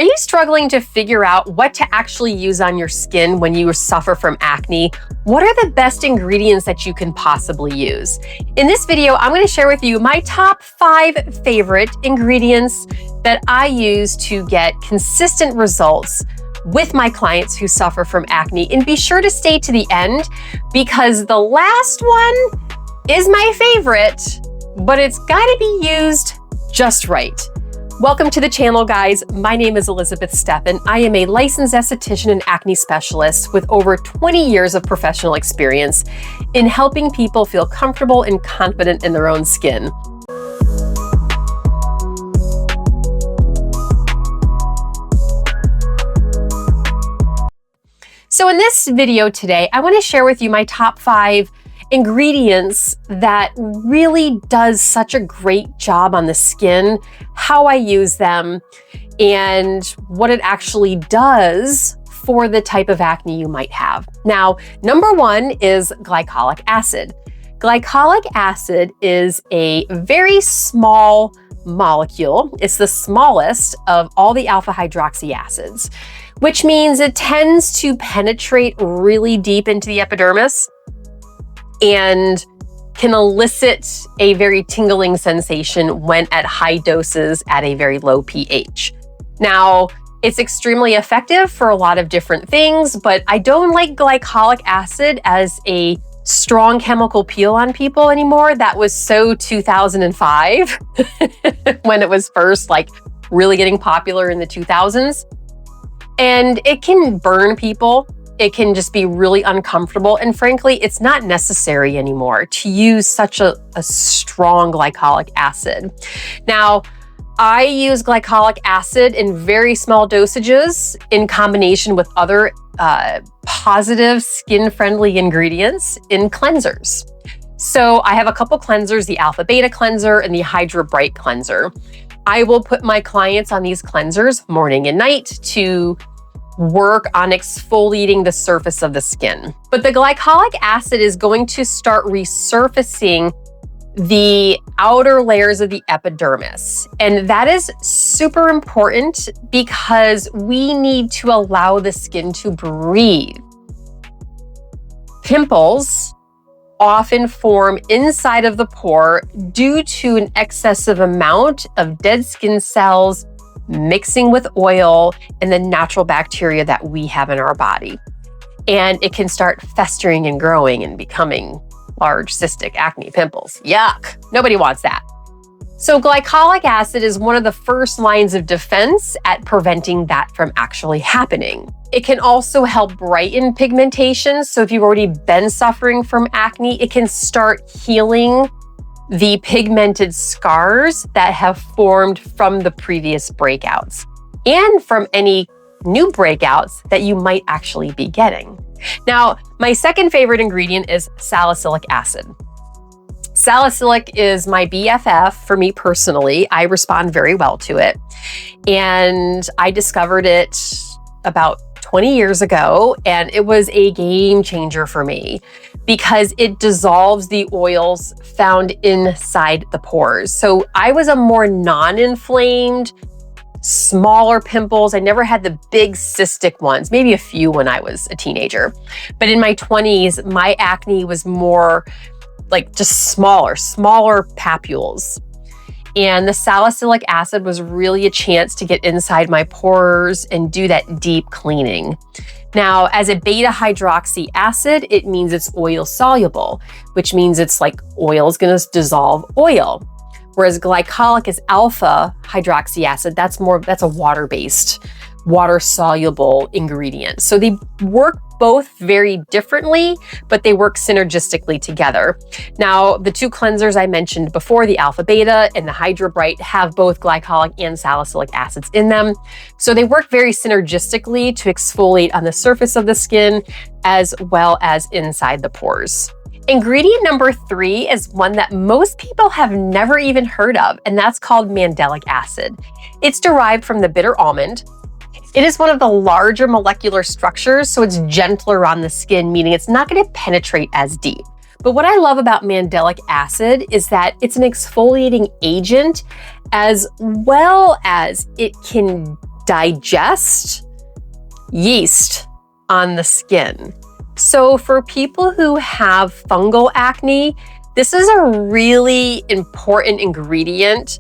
Are you struggling to figure out what to actually use on your skin when you suffer from acne? What are the best ingredients that you can possibly use? In this video, I'm going to share with you my top 5 favorite ingredients that I use to get consistent results with my clients who suffer from acne. And be sure to stay to the end because the last one is my favorite, but it's got to be used just right. Welcome to the channel, guys. My name is Elizabeth Steffen. I am a licensed esthetician and acne specialist with over 20 years of professional experience in helping people feel comfortable and confident in their own skin. So in this video today, I want to share with you my top 5 ingredients that really does such a great job on the skin, how I use them, and what it actually does for the type of acne you might have. Now, number 1 is glycolic acid. Glycolic acid is a very small molecule. It's the smallest of all the alpha hydroxy acids, which means it tends to penetrate really deep into the epidermis and can elicit a very tingling sensation when at high doses at a very low pH. Now, it's extremely effective for a lot of different things, but I don't like glycolic acid as a strong chemical peel on people anymore. That was so 2005 when it was first really getting popular in the 2000s. And it can burn people. It can just be really uncomfortable. And frankly, it's not necessary anymore to use such a strong glycolic acid. Now, I use glycolic acid in very small dosages in combination with other positive skin-friendly ingredients in cleansers. So I have a couple cleansers, the Alpha Beta cleanser and the Hydra Bright cleanser. I will put my clients on these cleansers morning and night to work on exfoliating the surface of the skin. But the glycolic acid is going to start resurfacing the outer layers of the epidermis. And that is super important because we need to allow the skin to breathe. Pimples often form inside of the pore due to an excessive amount of dead skin cells mixing with oil and the natural bacteria that we have in our body. And it can start festering and growing and becoming large cystic acne pimples. Yuck, nobody wants that. So glycolic acid is one of the first lines of defense at preventing that from actually happening. It can also help brighten pigmentation. So if you've already been suffering from acne, it can start healing the pigmented scars that have formed from the previous breakouts and from any new breakouts that you might actually be getting. Now, my second favorite ingredient is salicylic acid. Salicylic is my BFF for me personally. I respond very well to it. And I discovered it about 20 years ago, and it was a game changer for me because it dissolves the oils found inside the pores. So I was a more non-inflamed, smaller pimples. I never had the big cystic ones, maybe a few when I was a teenager. But in my 20s, my acne was more just smaller papules. And the salicylic acid was really a chance to get inside my pores and do that deep cleaning. Now, as a beta hydroxy acid, it means it's oil soluble, which means it's oil is going to dissolve oil. Whereas glycolic is alpha hydroxy acid, that's a water-based, water-soluble ingredient. So they work both very differently, but they work synergistically together. Now, the 2 cleansers I mentioned before, the Alpha Beta and the Hydra Bright, have both glycolic and salicylic acids in them. So they work very synergistically to exfoliate on the surface of the skin as well as inside the pores. Ingredient number 3 is one that most people have never even heard of, and that's called mandelic acid. It's derived from the bitter almond. It is one of the larger molecular structures, so it's gentler on the skin, meaning it's not going to penetrate as deep. But what I love about mandelic acid is that it's an exfoliating agent as well as it can digest yeast on the skin. So for people who have fungal acne, this is a really important ingredient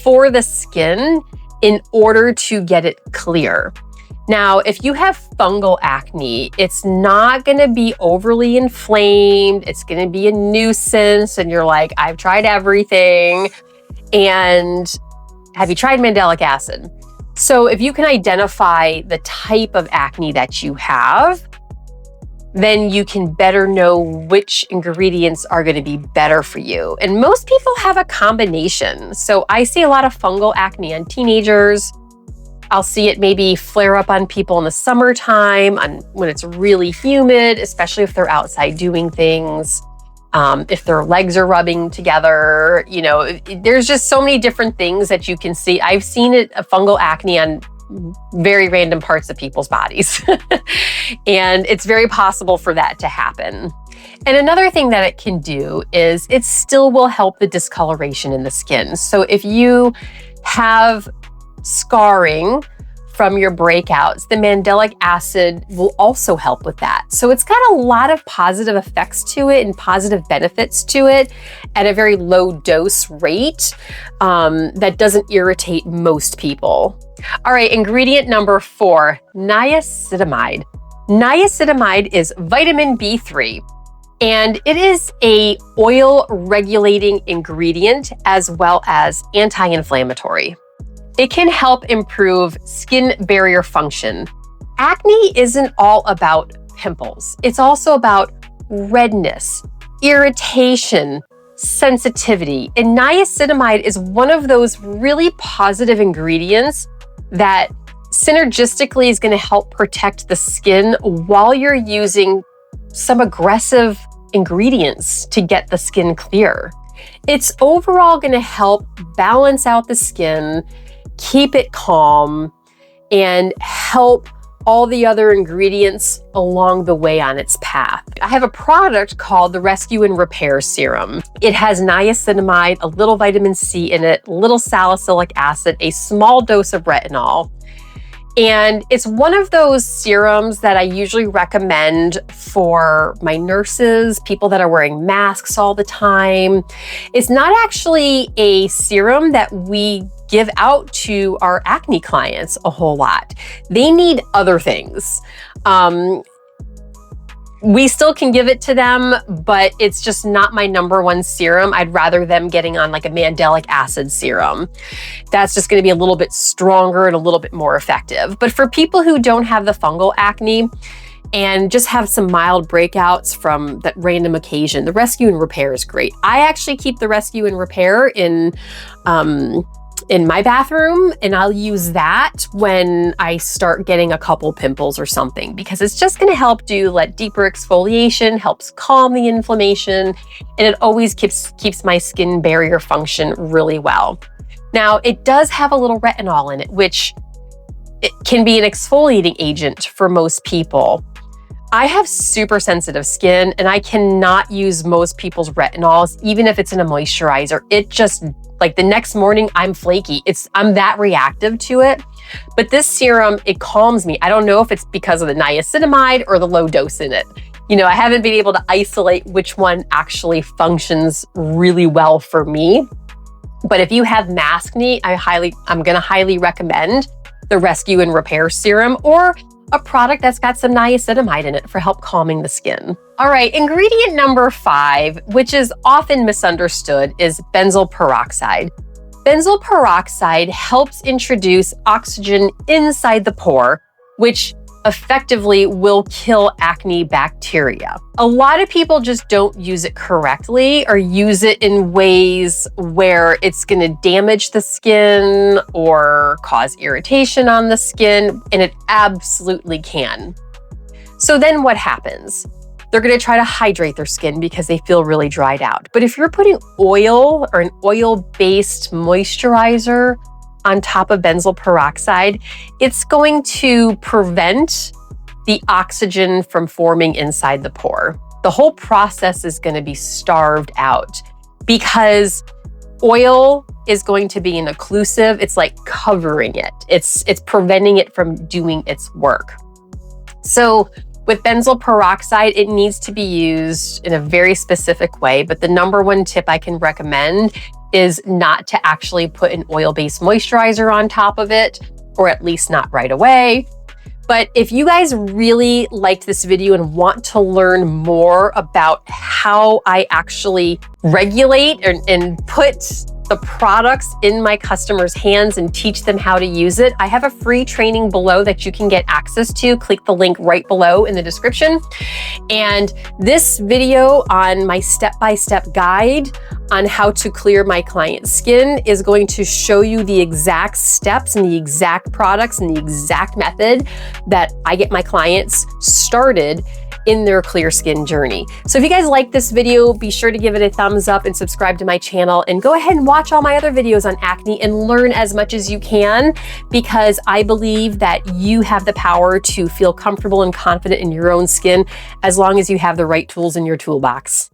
for the skin in order to get it clear. Now, if you have fungal acne, it's not going to be overly inflamed. It's going to be a nuisance. And you're like, I've tried everything. And have you tried mandelic acid? So if you can identify the type of acne that you have, then you can better know which ingredients are going to be better for you. And most people have a combination. So I see a lot of fungal acne on teenagers. I'll see it maybe flare up on people in the summertime, when it's really humid, especially if they're outside doing things. If their legs are rubbing together, there's just so many different things that you can see. I've seen a fungal acne on very random parts of people's bodies. And it's very possible for that to happen. And another thing that it can do is it still will help the discoloration in the skin. So if you have scarring from your breakouts, the mandelic acid will also help with that. So it's got a lot of positive effects to it and positive benefits to it at a very low dose rate that doesn't irritate most people. All right, ingredient number 4, niacinamide. Niacinamide is vitamin B3, and it is a oil regulating ingredient as well as anti-inflammatory. It can help improve skin barrier function. Acne isn't all about pimples. It's also about redness, irritation, sensitivity. And niacinamide is one of those really positive ingredients that synergistically is going to help protect the skin while you're using some aggressive ingredients to get the skin clear. It's overall going to help balance out the skin, keep it calm, and help all the other ingredients along the way on its path. I have a product called the Rescue and Repair Serum. It has niacinamide, a little vitamin C in it, a little salicylic acid, a small dose of retinol. And it's one of those serums that I usually recommend for my nurses, people that are wearing masks all the time. It's not actually a serum that we give out to our acne clients a whole lot. They need other things. We still can give it to them, but it's just not my number one serum. I'd rather them getting on like a mandelic acid serum. That's just going to be a little bit stronger and a little bit more effective. But for people who don't have the fungal acne and just have some mild breakouts from that random occasion, the Rescue and Repair is great. I actually keep the Rescue and Repair in my bathroom, and I'll use that when I start getting a couple pimples or something, because it's just going to help do deeper exfoliation, helps calm the inflammation, and it always keeps my skin barrier function really well. Now, it does have a little retinol in it, which it can be an exfoliating agent for most people. I have super sensitive skin, and I cannot use most people's retinols, even if it's in a moisturizer. It just, the next morning, I'm flaky. I'm that reactive to it. But this serum, it calms me. I don't know if it's because of the niacinamide or the low dose in it. I haven't been able to isolate which one actually functions really well for me. But if you have maskne, I'm going to highly recommend the Rescue and Repair Serum, or a product that's got some niacinamide in it for help calming the skin. All right, ingredient number 5, which is often misunderstood, is benzoyl peroxide. Benzoyl peroxide helps introduce oxygen inside the pore, which effectively will kill acne bacteria. A lot of people just don't use it correctly or use it in ways where it's going to damage the skin or cause irritation on the skin, and it absolutely can. So then what happens? They're going to try to hydrate their skin because they feel really dried out. But if you're putting oil or an oil-based moisturizer on top of benzoyl peroxide, it's going to prevent the oxygen from forming inside the pore. The whole process is going to be starved out because oil is going to be an occlusive. It's like covering it. It's preventing it from doing its work. So with benzoyl peroxide, it needs to be used in a very specific way, but the number one tip I can recommend is not to actually put an oil-based moisturizer on top of it, or at least not right away. But if you guys really liked this video and want to learn more about how I actually regulate and put the products in my customers' hands and teach them how to use it, I have a free training below that you can get access to. Click the link right below in the description. And this video on my step-by-step guide on how to clear my client's skin is going to show you the exact steps and the exact products and the exact method that I get my clients started in their clear skin journey. So if you guys like this video, be sure to give it a thumbs up and subscribe to my channel, and go ahead and watch all my other videos on acne and learn as much as you can, because I believe that you have the power to feel comfortable and confident in your own skin as long as you have the right tools in your toolbox.